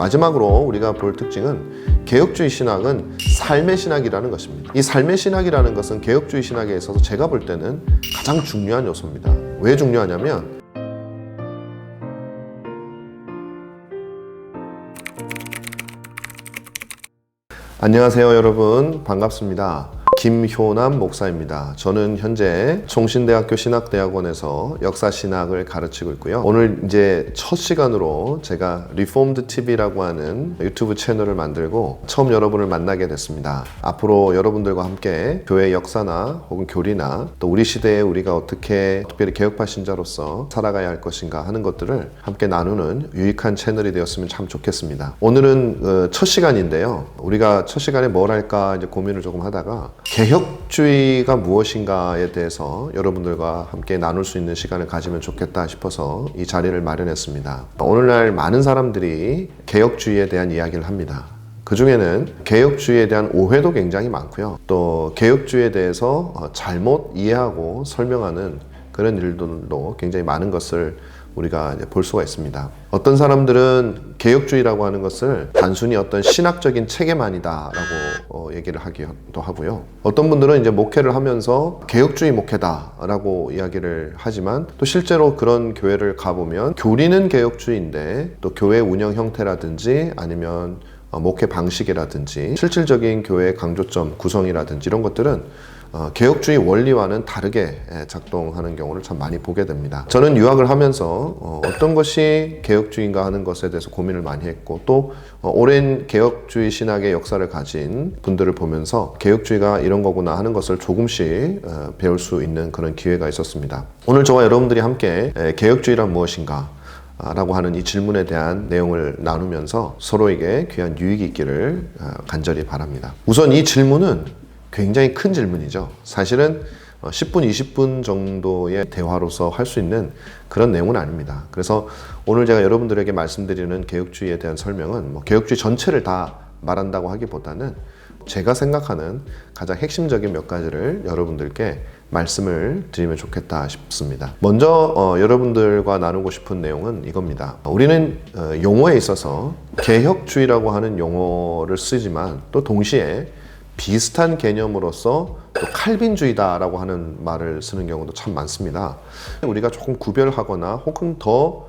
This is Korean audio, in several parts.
마지막으로 우리가 볼 특징은 개혁주의 신학은 삶의 신학이라는 것입니다. 이 삶의 신학이라는 것은 개혁주의 신학에 있어서 제가 볼 때는 가장 중요한 요소입니다. 왜 중요하냐면 안녕하세요 여러분, 반갑습니다. 김효남 목사입니다. 저는 현재 총신대학교 신학대학원에서 역사신학을 가르치고 있고요. 오늘 이제 첫 시간으로 제가 리폼드 TV라고 하는 유튜브 채널을 만들고 처음 여러분을 만나게 됐습니다. 앞으로 여러분들과 함께 교회 역사나 혹은 교리나 또 우리 시대에 우리가 어떻게 특별히 개혁파 신자로서 살아가야 할 것인가 하는 것들을 함께 나누는 유익한 채널이 되었으면 참 좋겠습니다. 오늘은 첫 시간인데요. 우리가 첫 시간에 뭘 할까 이제 고민을 조금 하다가 개혁주의가 무엇인가에 대해서 여러분들과 함께 나눌 수 있는 시간을 가지면 좋겠다 싶어서 이 자리를 마련했습니다. 오늘날 많은 사람들이 개혁주의에 대한 이야기를 합니다. 그 중에는 개혁주의에 대한 오해도 굉장히 많고요. 또 개혁주의에 대해서 잘못 이해하고 설명하는 그런 일들도 굉장히 많은 것을 우리가 이제 볼 수가 있습니다. 어떤 사람들은 개혁주의라고 하는 것을 단순히 어떤 신학적인 체계만이다 라고 얘기를 하기도 하고요. 어떤 분들은 이제 목회를 하면서 개혁주의 목회다 라고 이야기를 하지만 또 실제로 그런 교회를 가보면 교리는 개혁주의인데 또 교회 운영 형태라든지 아니면 목회 방식이라든지 실질적인 교회의 강조점 구성이라든지 이런 것들은 개혁주의 원리와는 다르게 작동하는 경우를 참 많이 보게 됩니다. 저는 유학을 하면서 어떤 것이 개혁주의인가 하는 것에 대해서 고민을 많이 했고 또 오랜 개혁주의 신학의 역사를 가진 분들을 보면서 개혁주의가 이런 거구나 하는 것을 조금씩 배울 수 있는 그런 기회가 있었습니다. 오늘 저와 여러분들이 함께 개혁주의란 무엇인가 라고 하는 이 질문에 대한 내용을 나누면서 서로에게 귀한 유익이 있기를 간절히 바랍니다. 우선 이 질문은 굉장히 큰 질문이죠. 사실은 10분, 20분 정도의 대화로서 할 수 있는 그런 내용은 아닙니다. 그래서 오늘 제가 여러분들에게 말씀드리는 개혁주의에 대한 설명은 개혁주의 전체를 다 말한다고 하기보다는 제가 생각하는 가장 핵심적인 몇 가지를 여러분들께 말씀을 드리면 좋겠다 싶습니다. 먼저 여러분들과 나누고 싶은 내용은 이겁니다. 우리는 용어에 있어서 개혁주의라고 하는 용어를 쓰지만 또 동시에 비슷한 개념으로서 또 칼빈주의다라고 하는 말을 쓰는 경우도 참 많습니다. 우리가 조금 구별하거나 혹은 더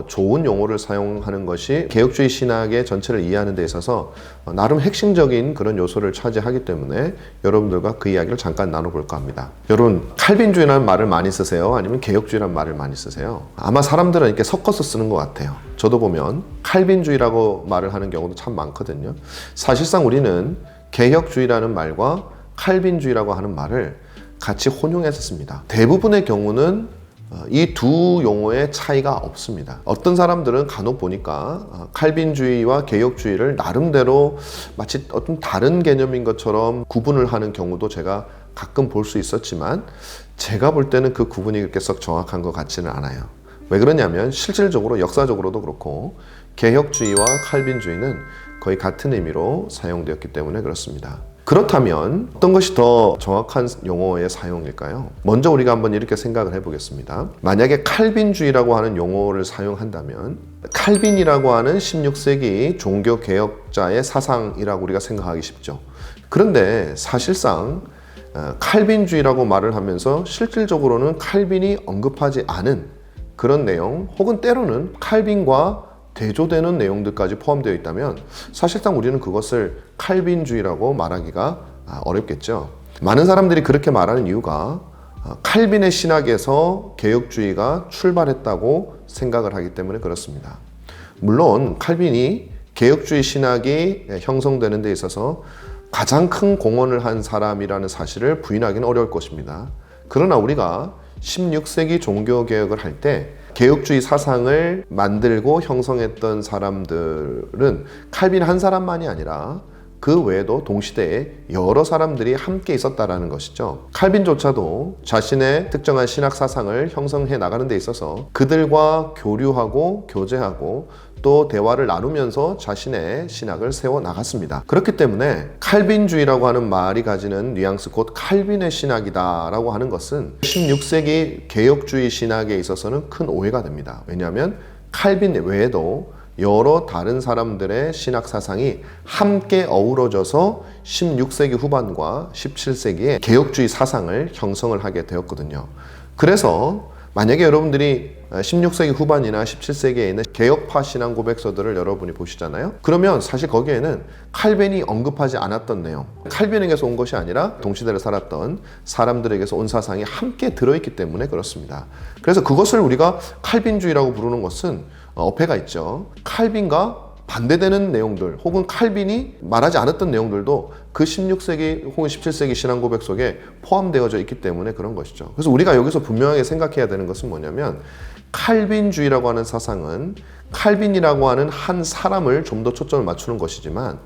좋은 용어를 사용하는 것이 개혁주의 신학의 전체를 이해하는 데 있어서 나름 핵심적인 그런 요소를 차지하기 때문에 여러분들과 그 이야기를 잠깐 나눠볼까 합니다. 여러분, 칼빈주의라는 말을 많이 쓰세요? 아니면 개혁주의라는 말을 많이 쓰세요? 아마 사람들은 이렇게 섞어서 쓰는 것 같아요. 저도 보면 칼빈주의라고 말을 하는 경우도 참 많거든요. 사실상 우리는 개혁주의라는 말과 칼빈주의라고 하는 말을 같이 혼용해서 씁니다. 대부분의 경우는 이 두 용어의 차이가 없습니다. 어떤 사람들은 간혹 보니까 칼빈주의와 개혁주의를 나름대로 마치 어떤 다른 개념인 것처럼 구분을 하는 경우도 제가 가끔 볼 수 있었지만 제가 볼 때는 그 구분이 그렇게 썩 정확한 것 같지는 않아요. 왜 그러냐면 실질적으로 역사적으로도 그렇고 개혁주의와 칼빈주의는 거의 같은 의미로 사용되었기 때문에 그렇습니다. 그렇다면 어떤 것이 더 정확한 용어의 사용일까요? 먼저 우리가 한번 이렇게 생각을 해보겠습니다. 만약에 칼빈주의라고 하는 용어를 사용한다면 칼빈이라고 하는 16세기 종교개혁자의 사상이라고 우리가 생각하기 쉽죠. 그런데 사실상 칼빈주의라고 말을 하면서 실질적으로는 칼빈이 언급하지 않은 그런 내용 혹은 때로는 칼빈과 대조되는 내용들까지 포함되어 있다면 사실상 우리는 그것을 칼빈주의라고 말하기가 어렵겠죠. 많은 사람들이 그렇게 말하는 이유가 칼빈의 신학에서 개혁주의가 출발했다고 생각을 하기 때문에 그렇습니다. 물론 칼빈이 개혁주의 신학이 형성되는 데 있어서 가장 큰 공헌을 한 사람이라는 사실을 부인하기는 어려울 것입니다. 그러나 우리가 16세기 종교개혁을 할 때 개혁주의 사상을 만들고 형성했던 사람들은 칼빈 한 사람만이 아니라 그 외에도 동시대에 여러 사람들이 함께 있었다라는 것이죠. 칼빈조차도 자신의 특정한 신학 사상을 형성해 나가는 데 있어서 그들과 교류하고 교제하고 또 대화를 나누면서 자신의 신학을 세워 나갔습니다. 그렇기 때문에 칼빈주의라고 하는 말이 가지는 뉘앙스 곧 칼빈의 신학이다 라고 하는 것은 16세기 개혁주의 신학에 있어서는 큰 오해가 됩니다. 왜냐하면 칼빈 외에도 여러 다른 사람들의 신학 사상이 함께 어우러져서 16세기 후반과 17세기에 개혁주의 사상을 형성을 하게 되었거든요. 그래서 만약에 여러분들이 16세기 후반이나 17세기에 있는 개혁파 신앙 고백서들을 여러분이 보시잖아요. 그러면 사실 거기에는 칼빈이 언급하지 않았던 내용, 칼빈에게서 온 것이 아니라 동시대를 살았던 사람들에게서 온 사상이 함께 들어있기 때문에 그렇습니다. 그래서 그것을 우리가 칼빈주의라고 부르는 것은 어폐가 있죠. 칼빈과 반대되는 내용들 혹은 칼빈이 말하지 않았던 내용들도 그 16세기 혹은 17세기 신앙 고백 속에 포함되어져 있기 때문에 그런 것이죠. 그래서 우리가 여기서 분명하게 생각해야 되는 것은 뭐냐면, 칼빈주의라고 하는 사상은 칼빈이라고 하는 한 사람을 좀 더 초점을 맞추는 것이지만,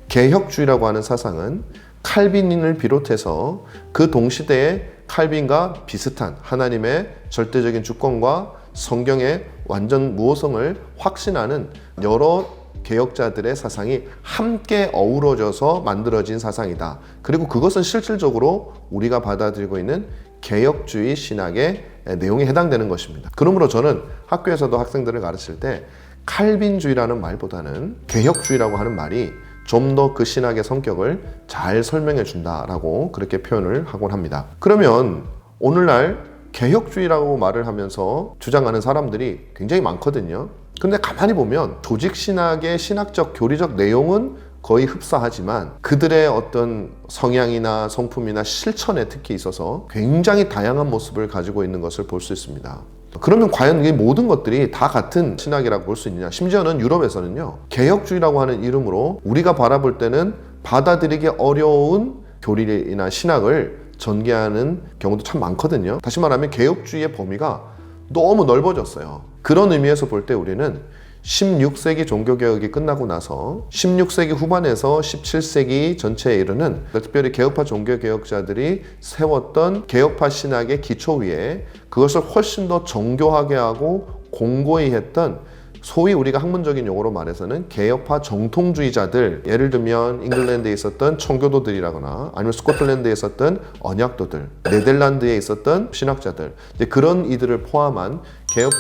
개혁주의라고 하는 사상은 칼빈을 비롯해서 그 동시대의 칼빈과 비슷한 하나님의 절대적인 주권과 성경의 완전 무호성을 확신하는 여러 개혁자들의 사상이 함께 어우러져서 만들어진 사상이다. 그리고 그것은 실질적으로 우리가 받아들이고 있는 개혁주의 신학의 내용에 해당되는 것입니다. 그러므로 저는 학교에서도 학생들을 가르칠 때 칼빈주의라는 말보다는 개혁주의라고 하는 말이 좀 더 그 신학의 성격을 잘 설명해 준다라고 그렇게 표현을 하곤 합니다. 그러면 오늘날 개혁주의라고 말을 하면서 주장하는 사람들이 굉장히 많거든요. 근데 가만히 보면 조직신학의 신학적 교리적 내용은 거의 흡사하지만 그들의 어떤 성향이나 성품이나 실천에 특히 있어서 굉장히 다양한 모습을 가지고 있는 것을 볼 수 있습니다. 그러면 과연 이 모든 것들이 다 같은 신학이라고 볼 수 있느냐? 심지어는 유럽에서는요, 개혁주의라고 하는 이름으로 우리가 바라볼 때는 받아들이기 어려운 교리나 신학을 전개하는 경우도 참 많거든요. 다시 말하면 개혁주의의 범위가 너무 넓어졌어요. 그런 의미에서 볼 때 우리는 16세기 종교개혁이 끝나고 나서 16세기 후반에서 17세기 전체에 이르는, 특별히 개혁파 종교개혁자들이 세웠던 개혁파 신학의 기초 위에 그것을 훨씬 더 정교하게 하고 공고히 했던, 소위 우리가 학문적인 용어로 말해서는 개혁파 정통주의자들, 예를 들면 잉글랜드에 있었던 청교도들이라거나 아니면 스코틀랜드에 있었던 언약도들, 네덜란드에 있었던 신학자들, 이제 그런 이들을 포함한 개혁파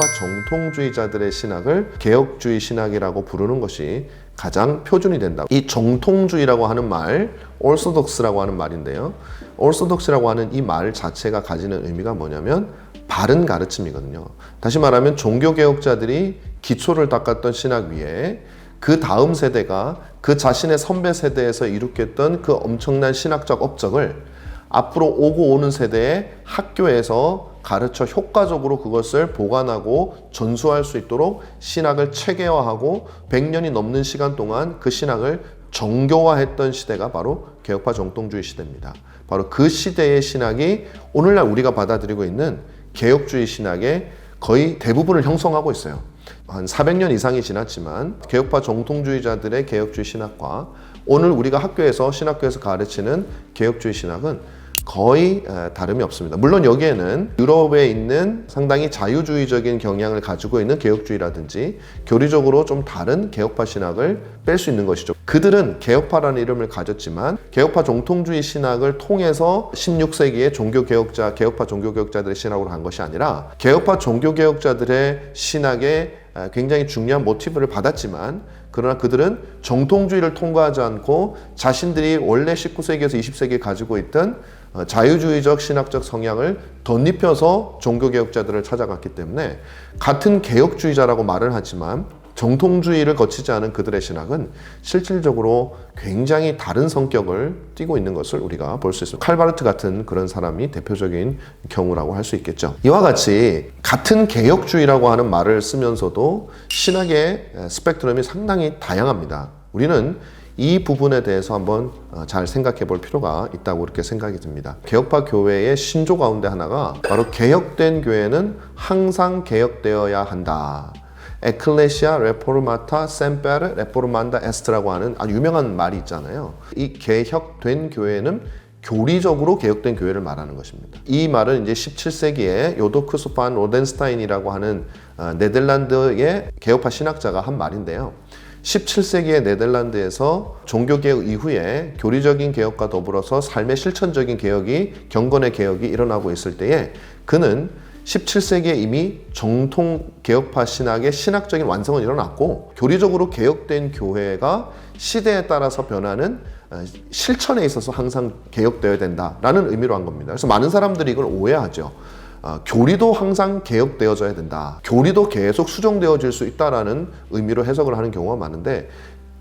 정통주의자들의 신학을 개혁주의 신학이라고 부르는 것이 가장 표준이 된다. 이 정통주의라고 하는 말, orthodox라고 하는 말인데요. orthodox라고 하는 이 말 자체가 가지는 의미가 뭐냐면 바른 가르침이거든요. 다시 말하면 종교개혁자들이 기초를 닦았던 신학 위에 그 다음 세대가 그 자신의 선배 세대에서 이룩했던 그 엄청난 신학적 업적을 앞으로 오고 오는 세대의 학교에서 가르쳐 효과적으로 그것을 보관하고 전수할 수 있도록 신학을 체계화하고 100년이 넘는 시간 동안 그 신학을 정교화했던 시대가 바로 개혁파 정통주의 시대입니다. 바로 그 시대의 신학이 오늘날 우리가 받아들이고 있는 개혁주의 신학의 거의 대부분을 형성하고 있어요. 한 400년 이상이 지났지만 개혁파 정통주의자들의 개혁주의 신학과 오늘 우리가 학교에서 신학교에서 가르치는 개혁주의 신학은 거의 다름이 없습니다. 물론 여기에는 유럽에 있는 상당히 자유주의적인 경향을 가지고 있는 개혁주의라든지 교리적으로 좀 다른 개혁파 신학을 뺄 수 있는 것이죠. 그들은 개혁파라는 이름을 가졌지만 개혁파 정통주의 신학을 통해서 16세기의 종교개혁자, 개혁파 종교개혁자들의 신학으로 간 것이 아니라 개혁파 종교개혁자들의 신학에 굉장히 중요한 모티브를 받았지만, 그러나 그들은 정통주의를 통과하지 않고 자신들이 원래 19세기에서 20세기에 가지고 있던 자유주의적 신학적 성향을 덧입혀서 종교개혁자들을 찾아갔기 때문에 같은 개혁주의자라고 말을 하지만 정통주의를 거치지 않은 그들의 신학은 실질적으로 굉장히 다른 성격을 띠고 있는 것을 우리가 볼 수 있습니다. 칼바르트 같은 그런 사람이 대표적인 경우라고 할 수 있겠죠. 이와 같이 같은 개혁주의라고 하는 말을 쓰면서도 신학의 스펙트럼이 상당히 다양합니다. 우리는 이 부분에 대해서 한번 잘 생각해 볼 필요가 있다고 그렇게 생각이 듭니다. 개혁파 교회의 신조 가운데 하나가 바로 개혁된 교회는 항상 개혁되어야 한다. 에클레시아 레포르마타 셈페르 레포르만다 에스트라고 하는 아주 유명한 말이 있잖아요. 이 개혁된 교회는 교리적으로 개혁된 교회를 말하는 것입니다. 이 말은 이제 17세기에 요도크스 반 로덴스타인이라고 하는 네덜란드의 개혁파 신학자가 한 말인데요. 17세기의 네덜란드에서 종교개혁 이후에 교리적인 개혁과 더불어서 삶의 실천적인 개혁이, 경건의 개혁이 일어나고 있을 때에 그는 17세기에 이미 정통 개혁파 신학의 신학적인 완성은 일어났고 교리적으로 개혁된 교회가 시대에 따라서 변하는 실천에 있어서 항상 개혁되어야 된다라는 의미로 한 겁니다. 그래서 많은 사람들이 이걸 오해하죠. 교리도 항상 개혁되어져야 된다. 교리도 계속 수정되어질 수 있다라는 의미로 해석을 하는 경우가 많은데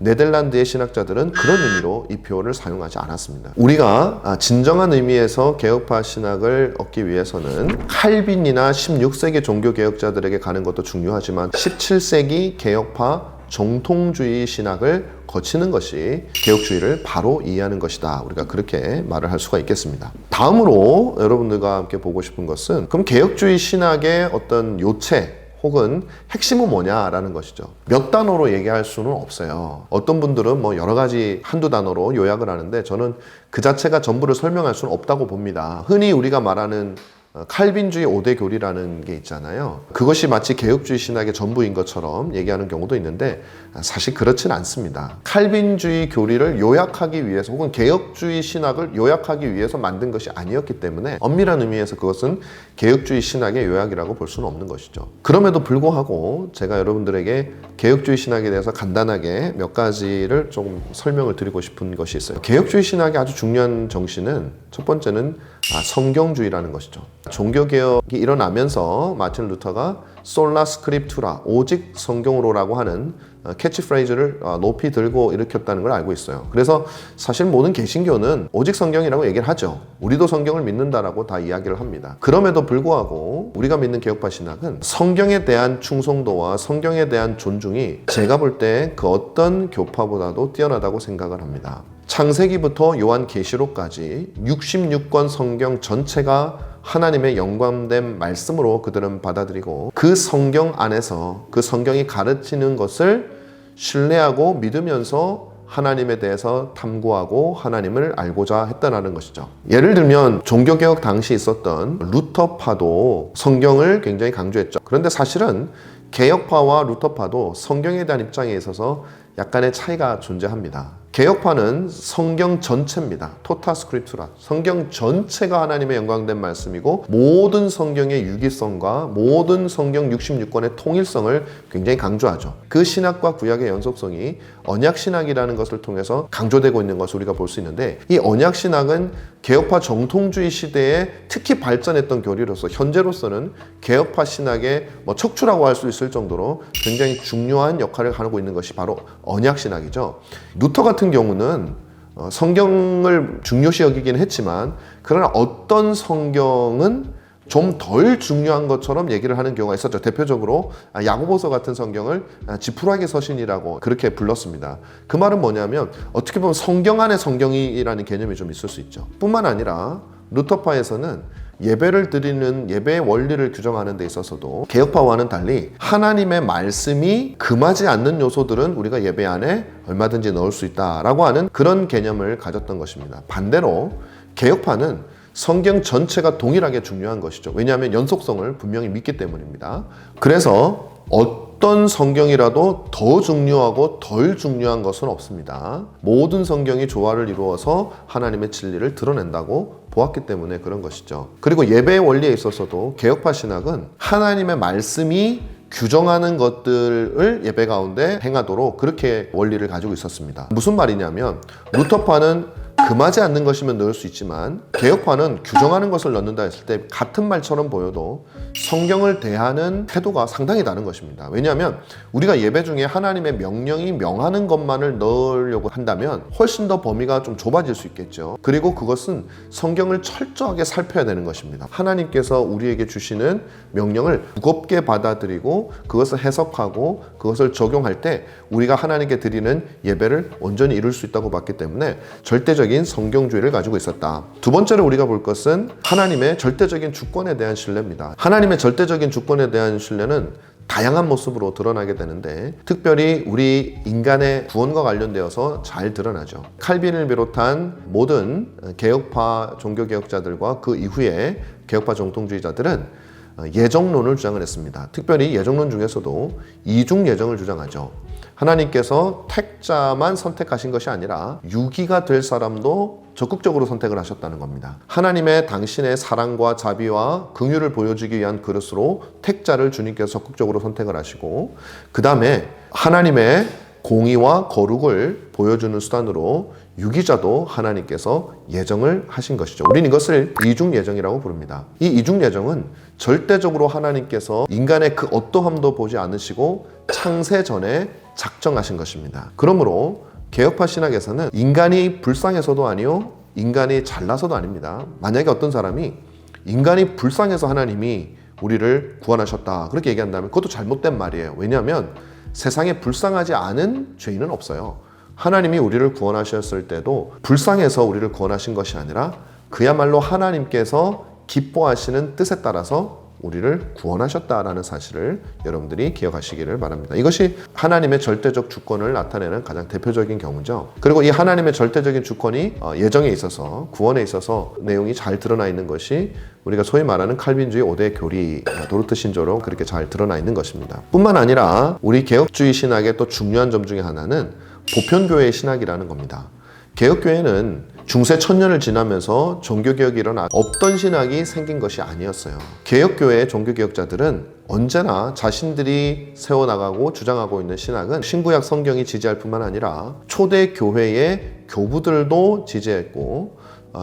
네덜란드의 신학자들은 그런 의미로 이 표현을 사용하지 않았습니다. 우리가 진정한 의미에서 개혁파 신학을 얻기 위해서는 칼빈이나 16세기 종교개혁자들에게 가는 것도 중요하지만 17세기 개혁파 정통주의 신학을 거치는 것이 개혁주의를 바로 이해하는 것이다. 우리가 그렇게 말을 할 수가 있겠습니다. 다음으로 여러분들과 함께 보고 싶은 것은 그럼 개혁주의 신학의 어떤 요체 혹은 핵심은 뭐냐라는 것이죠. 몇 단어로 얘기할 수는 없어요. 어떤 분들은 뭐 여러 가지 한두 단어로 요약을 하는데 저는 그 자체가 전부를 설명할 수는 없다고 봅니다. 흔히 우리가 말하는 칼빈주의 5대 교리라는 게 있잖아요. 그것이 마치 개혁주의 신학의 전부인 것처럼 얘기하는 경우도 있는데 사실 그렇진 않습니다. 칼빈주의 교리를 요약하기 위해서 혹은 개혁주의 신학을 요약하기 위해서 만든 것이 아니었기 때문에 엄밀한 의미에서 그것은 개혁주의 신학의 요약이라고 볼 수는 없는 것이죠. 그럼에도 불구하고 제가 여러분들에게 개혁주의 신학에 대해서 간단하게 몇 가지를 좀 설명을 드리고 싶은 것이 있어요. 개혁주의 신학의 아주 중요한 정신은 첫 번째는 성경주의라는 것이죠. 종교개혁이 일어나면서 마틴 루터가 솔라 스크립투라, 오직 성경으로라고 하는 캐치프레이즈를 높이 들고 일으켰다는 걸 알고 있어요. 그래서 사실 모든 개신교는 오직 성경이라고 얘기를 하죠. 우리도 성경을 믿는다라고 다 이야기를 합니다. 그럼에도 불구하고 우리가 믿는 개혁파 신학은 성경에 대한 충성도와 성경에 대한 존중이 제가 볼 때 그 어떤 교파보다도 뛰어나다고 생각을 합니다. 창세기부터 요한계시록까지 66권 성경 전체가 하나님의 영감된 말씀으로 그들은 받아들이고 그 성경 안에서 그 성경이 가르치는 것을 신뢰하고 믿으면서 하나님에 대해서 탐구하고 하나님을 알고자 했다는 것이죠. 예를 들면 종교개혁 당시 있었던 루터파도 성경을 굉장히 강조했죠. 그런데 사실은 개혁파와 루터파도 성경에 대한 입장에 있어서 약간의 차이가 존재합니다. 개혁파는 성경 전체입니다. 토타 스크립투라. 성경 전체가 하나님의 영광된 말씀이고 모든 성경의 유기성과 모든 성경 66권의 통일성을 굉장히 강조하죠. 그 신학과 구약의 연속성이 언약신학이라는 것을 통해서 강조되고 있는 것을 우리가 볼 수 있는데 이 언약신학은 개혁파 정통주의 시대에 특히 발전했던 교리로서 현재로서는 개혁파 신학의 척추라고 할 수 있을 정도로 굉장히 중요한 역할을 하고 있는 것이 바로 언약신학이죠. 루터 같은 경우는 성경을 중요시 여기긴 했지만 그러나 어떤 성경은 좀 덜 중요한 것처럼 얘기를 하는 경우가 있었죠. 대표적으로 야고보서 같은 성경을 지푸라기 서신이라고 그렇게 불렀습니다. 그 말은 뭐냐면 어떻게 보면 성경 안에 성경이라는 개념이 좀 있을 수 있죠. 뿐만 아니라 루터파에서는 예배를 드리는 예배의 원리를 규정하는 데 있어서도 개혁파와는 달리 하나님의 말씀이 금하지 않는 요소들은 우리가 예배 안에 얼마든지 넣을 수 있다라고 하는 그런 개념을 가졌던 것입니다. 반대로 개혁파는 성경 전체가 동일하게 중요한 것이죠. 왜냐하면 연속성을 분명히 믿기 때문입니다. 그래서 어떤 성경이라도 더 중요하고 덜 중요한 것은 없습니다. 모든 성경이 조화를 이루어서 하나님의 진리를 드러낸다고 보았기 때문에 그런 것이죠. 그리고 예배의 원리에 있어서도 개혁파 신학은 하나님의 말씀이 규정하는 것들을 예배 가운데 행하도록 그렇게 원리를 가지고 있었습니다. 무슨 말이냐면 루터파는 금하지 않는 것이면 넣을 수 있지만 개혁파는 규정하는 것을 넣는다 했을 때 같은 말처럼 보여도 성경을 대하는 태도가 상당히 다른 것입니다. 왜냐하면 우리가 예배 중에 하나님의 명령이 명하는 것만을 넣으려고 한다면 훨씬 더 범위가 좀 좁아질 수 있겠죠. 그리고 그것은 성경을 철저하게 살펴야 되는 것입니다. 하나님께서 우리에게 주시는 명령을 무겁게 받아들이고 그것을 해석하고 그것을 적용할 때 우리가 하나님께 드리는 예배를 온전히 이룰 수 있다고 봤기 때문에 절대적인 성경주의를 가지고 있었다. 두 번째로 우리가 볼 것은 하나님의 절대적인 주권에 대한 신뢰입니다. 하나님의 절대적인 주권에 대한 신뢰는 다양한 모습으로 드러나게 되는데 특별히 우리 인간의 구원과 관련되어서 잘 드러나죠. 칼빈을 비롯한 모든 개혁파 종교개혁자들과 그 이후에 개혁파 정통주의자들은 예정론을 주장을 했습니다. 특별히 예정론 중에서도 이중 예정을 주장하죠. 하나님께서 택자만 선택하신 것이 아니라 유기가 될 사람도 적극적으로 선택을 하셨다는 겁니다. 하나님의 당신의 사랑과 자비와 긍휼을 보여주기 위한 그릇으로 택자를 주님께서 적극적으로 선택을 하시고, 그 다음에 하나님의 공의와 거룩을 보여주는 수단으로 유기자도 하나님께서 예정을 하신 것이죠. 우리는 이것을 이중 예정이라고 부릅니다. 이 이중 예정은 절대적으로 하나님께서 인간의 그 어떠함도 보지 않으시고 창세 전에 작정하신 것입니다. 그러므로 개혁파 신학에서는 인간이 불쌍해서도 아니요, 인간이 잘나서도 아닙니다. 만약에 어떤 사람이 인간이 불쌍해서 하나님이 우리를 구원하셨다 그렇게 얘기한다면 그것도 잘못된 말이에요. 왜냐하면 세상에 불쌍하지 않은 죄인은 없어요. 하나님이 우리를 구원하셨을 때도 불쌍해서 우리를 구원하신 것이 아니라 그야말로 하나님께서 기뻐하시는 뜻에 따라서 우리를 구원하셨다라는 사실을 여러분들이 기억하시기를 바랍니다. 이것이 하나님의 절대적 주권을 나타내는 가장 대표적인 경우죠. 그리고 이 하나님의 절대적인 주권이 예정에 있어서, 구원에 있어서 내용이 잘 드러나 있는 것이 우리가 소위 말하는 칼빈주의 5대 교리, 도르트 신조로 그렇게 잘 드러나 있는 것입니다. 뿐만 아니라 우리 개혁주의 신학의 또 중요한 점 중에 하나는 보편교회의 신학이라는 겁니다. 개혁교회는 중세 천년을 지나면서 종교개혁이 일어나 없던 신학이 생긴 것이 아니었어요. 개혁교회의 종교개혁자들은 언제나 자신들이 세워나가고 주장하고 있는 신학은 신구약 성경이 지지할 뿐만 아니라 초대 교회의 교부들도 지지했고,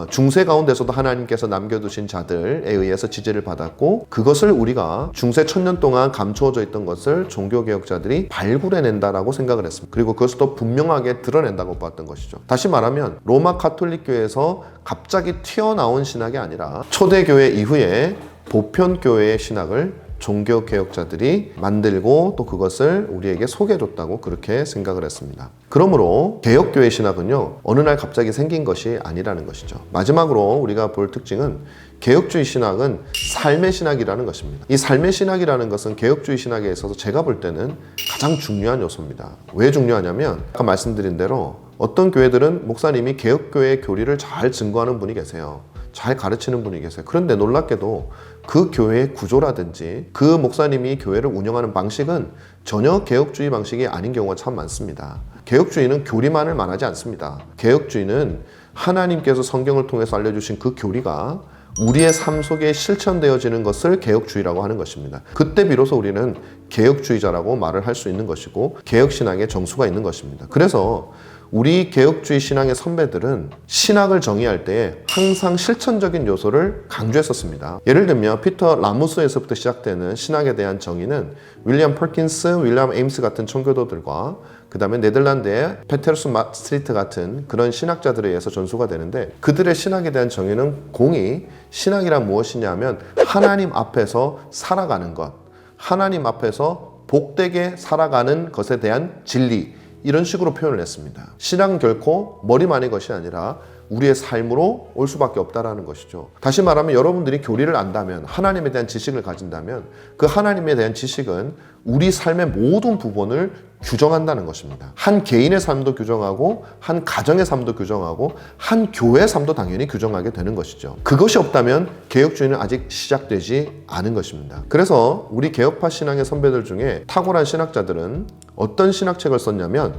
중세 가운데서도 하나님께서 남겨두신 자들에 의해서 지지를 받았고, 그것을 우리가 중세 천년 동안 감추어져 있던 것을 종교개혁자들이 발굴해낸다라고 생각을 했습니다. 그리고 그것을 또 분명하게 드러낸다고 봤던 것이죠. 다시 말하면 로마 가톨릭교회에서 갑자기 튀어나온 신학이 아니라 초대교회 이후에 보편교회의 신학을 종교개혁자들이 만들고 또 그것을 우리에게 소개해줬다고 그렇게 생각을 했습니다. 그러므로 개혁교회 신학은요, 어느 날 갑자기 생긴 것이 아니라는 것이죠. 마지막으로 우리가 볼 특징은 개혁주의 신학은 삶의 신학이라는 것입니다. 이 삶의 신학이라는 것은 개혁주의 신학에 있어서 제가 볼 때는 가장 중요한 요소입니다. 왜 중요하냐면 아까 말씀드린 대로 어떤 교회들은 목사님이 개혁교회의 교리를 잘 증거하는 분이 계세요. 잘 가르치는 분이 계세요. 그런데 놀랍게도 그 교회의 구조라든지 그 목사님이 교회를 운영하는 방식은 전혀 개혁주의 방식이 아닌 경우가 참 많습니다. 개혁주의는 교리만을 말하지 않습니다. 개혁주의는 하나님께서 성경을 통해서 알려주신 그 교리가 우리의 삶 속에 실천되어지는 것을 개혁주의라고 하는 것입니다. 그때 비로소 우리는 개혁주의자라고 말을 할 수 있는 것이고 개혁신학의 정수가 있는 것입니다. 그래서 우리 개혁주의 신앙의 선배들은 신학을 정의할 때 항상 실천적인 요소를 강조했었습니다. 예를 들면 피터 라무스에서부터 시작되는 신학에 대한 정의는 윌리엄 퍼킨스, 윌리엄 에임스 같은 청교도들과 그 다음에 네덜란드의 페테르스 마스트리트 같은 그런 신학자들에 의해서 전수가 되는데, 그들의 신학에 대한 정의는 공이 신학이란 무엇이냐 하면 하나님 앞에서 살아가는 것, 하나님 앞에서 복되게 살아가는 것에 대한 진리, 이런 식으로 표현을 했습니다. 신앙은 결코 머리만의 것이 아니라 우리의 삶으로 올 수밖에 없다라는 것이죠. 다시 말하면 여러분들이 교리를 안다면, 하나님에 대한 지식을 가진다면 그 하나님에 대한 지식은 우리 삶의 모든 부분을 규정한다는 것입니다. 한 개인의 삶도 규정하고 한 가정의 삶도 규정하고 한 교회의 삶도 당연히 규정하게 되는 것이죠. 그것이 없다면 개혁주의는 아직 시작되지 않은 것입니다. 그래서 우리 개혁파 신앙의 선배들 중에 탁월한 신학자들은 어떤 신학책을 썼냐면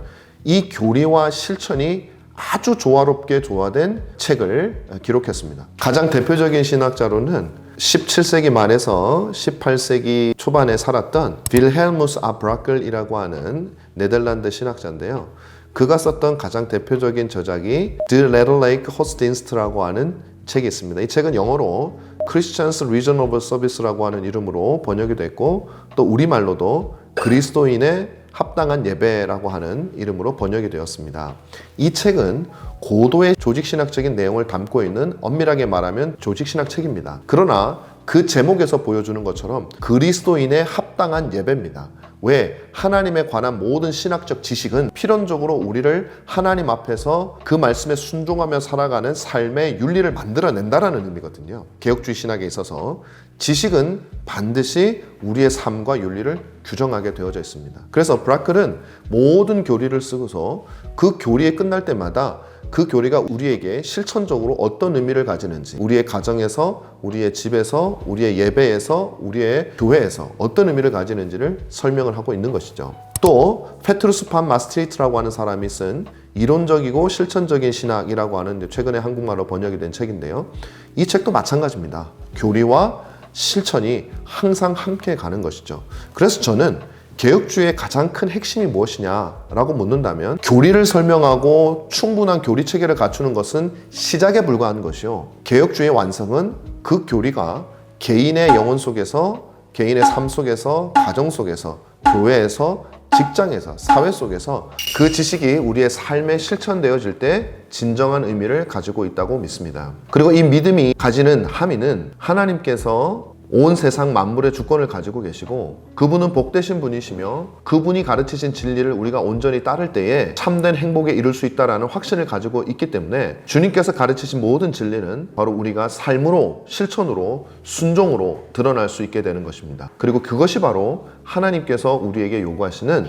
이 교리와 실천이 아주 조화롭게 조화된 책을 기록했습니다. 가장 대표적인 신학자로는 17세기 말에서 18세기 초반에 살았던 빌헬무스 아브라클이라고 하는 네덜란드 신학자인데요. 그가 썼던 가장 대표적인 저작이 The Letter Like Hostdienst라고 하는 책이 있습니다. 이 책은 영어로 Christians Reasonable Service라고 하는 이름으로 번역이 됐고, 또 우리말로도 그리스도인의 합당한 예배라고 하는 이름으로 번역이 되었습니다. 이 책은 고도의 조직신학적인 내용을 담고 있는, 엄밀하게 말하면 조직신학책입니다. 그러나 그 제목에서 보여주는 것처럼 그리스도인의 합당한 예배입니다. 왜? 하나님에 관한 모든 신학적 지식은 필연적으로 우리를 하나님 앞에서 그 말씀에 순종하며 살아가는 삶의 윤리를 만들어낸다라는 의미거든요. 개혁주의 신학에 있어서 지식은 반드시 우리의 삶과 윤리를 규정하게 되어져 있습니다. 그래서 브라클은 모든 교리를 쓰고서 그 교리에 끝날 때마다 그 교리가 우리에게 실천적으로 어떤 의미를 가지는지, 우리의 가정에서, 우리의 집에서, 우리의 예배에서, 우리의 교회에서 어떤 의미를 가지는지를 설명을 하고 있는 것이죠. 또 페트루스 판 마스트리트라고 하는 사람이 쓴 이론적이고 실천적인 신학이라고 하는 최근에 한국말로 번역이 된 책인데요. 이 책도 마찬가지입니다. 교리와 실천이 항상 함께 가는 것이죠. 그래서 저는 개혁주의의 가장 큰 핵심이 무엇이냐라고 묻는다면 교리를 설명하고 충분한 교리 체계를 갖추는 것은 시작에 불과한 것이요. 개혁주의의 완성은 그 교리가 개인의 영혼 속에서, 개인의 삶 속에서, 가정 속에서, 교회에서, 직장에서, 사회 속에서 그 지식이 우리의 삶에 실천되어질 때 진정한 의미를 가지고 있다고 믿습니다. 그리고 이 믿음이 가지는 함의는 하나님께서 온 세상 만물의 주권을 가지고 계시고 그분은 복되신 분이시며 그분이 가르치신 진리를 우리가 온전히 따를 때에 참된 행복에 이룰 수 있다는 확신을 가지고 있기 때문에 주님께서 가르치신 모든 진리는 바로 우리가 삶으로, 실천으로, 순종으로 드러날 수 있게 되는 것입니다. 그리고 그것이 바로 하나님께서 우리에게 요구하시는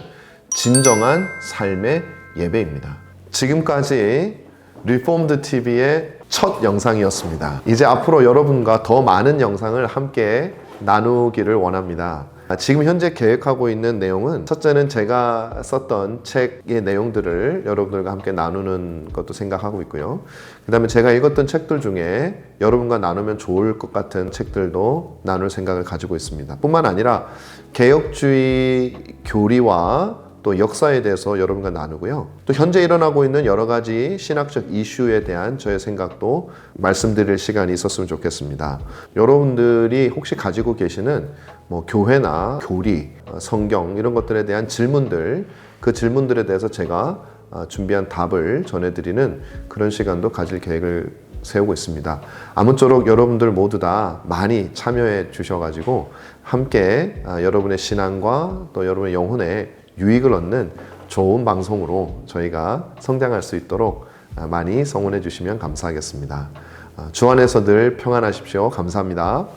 진정한 삶의 예배입니다. 지금까지 리폼드 TV의 첫 영상이었습니다. 이제 앞으로 여러분과 더 많은 영상을 함께 나누기를 원합니다. 지금 현재 계획하고 있는 내용은 첫째는 제가 썼던 책의 내용들을 여러분들과 함께 나누는 것도 생각하고 있고요. 그 다음에 제가 읽었던 책들 중에 여러분과 나누면 좋을 것 같은 책들도 나눌 생각을 가지고 있습니다. 뿐만 아니라 개혁주의 교리와 또 역사에 대해서 여러분과 나누고요. 또 현재 일어나고 있는 여러 가지 신학적 이슈에 대한 저의 생각도 말씀드릴 시간이 있었으면 좋겠습니다. 여러분들이 혹시 가지고 계시는 교회나 교리, 성경 이런 것들에 대한 질문들, 그 질문들에 대해서 제가 준비한 답을 전해드리는 그런 시간도 가질 계획을 세우고 있습니다. 아무쪼록 여러분들 모두 다 많이 참여해 주셔가지고 함께 여러분의 신앙과 또 여러분의 영혼에 유익을 얻는 좋은 방송으로 저희가 성장할 수 있도록 많이 성원해 주시면 감사하겠습니다. 주 안에서 늘 평안하십시오. 감사합니다.